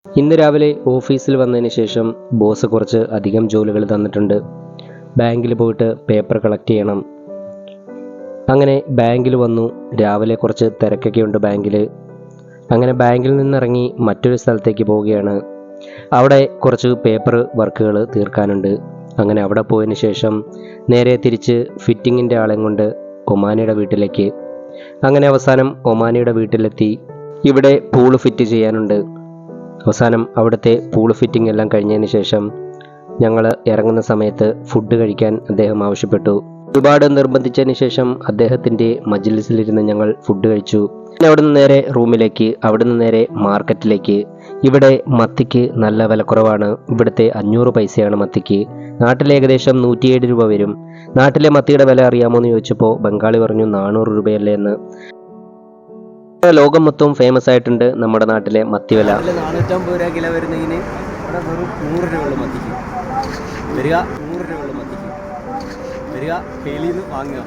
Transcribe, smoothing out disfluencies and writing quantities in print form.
ഇന്ന് രാവിലെ ഓഫീസിൽ വന്നതിന് ശേഷം ബോസ് കുറച്ച് അധികം ജോലികൾ തന്നിട്ടുണ്ട്. ബാങ്കിൽ പോയിട്ട് പേപ്പർ കളക്ട് ചെയ്യണം. അങ്ങനെ ബാങ്കിൽ വന്നു. രാവിലെ കുറച്ച് തിരക്കൊക്കെ ഉണ്ട് ബാങ്കിൽ. അങ്ങനെ ബാങ്കിൽ നിന്നിറങ്ങി മറ്റൊരു സ്ഥലത്തേക്ക് പോവുകയാണ്. അവിടെ കുറച്ച് പേപ്പർ വർക്കുകൾ തീർക്കാനുണ്ട്. അങ്ങനെ അവിടെ പോയതിന് ശേഷം നേരെ തിരിച്ച് ഫിറ്റിങ്ങിൻ്റെ ആളെയും കൊണ്ട് ഒമാനിയുടെ വീട്ടിലേക്ക്. അങ്ങനെ അവസാനം ഒമാനിയുടെ വീട്ടിലെത്തി. ഇവിടെ പൂള് ഫിറ്റ് ചെയ്യാനുണ്ട്. അവസാനം അവിടുത്തെ പൂള് ഫിറ്റിംഗ് എല്ലാം കഴിഞ്ഞതിന് ശേഷം ഞങ്ങൾ ഇറങ്ങുന്ന സമയത്ത് ഫുഡ് കഴിക്കാൻ അദ്ദേഹം ആവശ്യപ്പെട്ടു. ഒരുപാട് നിർബന്ധിച്ചതിന് ശേഷം അദ്ദേഹത്തിൻ്റെ മജ്ലിസിലിരുന്ന് ഞങ്ങൾ ഫുഡ് കഴിച്ചു. അവിടെ നിന്ന് നേരെ റൂമിലേക്ക്, അവിടെ നിന്ന് നേരെ മാർക്കറ്റിലേക്ക്. ഇവിടെ മത്തിക്ക് നല്ല വിലക്കുറവാണ്. ഇവിടുത്തെ 500 പൈസയാണ് മത്തിക്ക്. നാട്ടിൽ ഏകദേശം 107 രൂപ വരും. നാട്ടിലെ മത്തിയുടെ വില അറിയാമോ എന്ന് ചോദിച്ചപ്പോൾ ബംഗാളി പറഞ്ഞു 400 രൂപയല്ലേ എന്ന്. ലോകം മൊത്തം ഫേമസ് ആയിട്ടുണ്ട് നമ്മുടെ നാട്ടിലെ മത്തി വില. 450 രൂപ കിലോ വരുന്നതിന് ഇവിടെ വെറും 100 രൂപയുള്ള മത്തിക്ക് വരിക. 100 രൂപയുള്ള മത്തിക്ക് വരിക, കെയിലിൽ നിന്ന് വാങ്ങുക.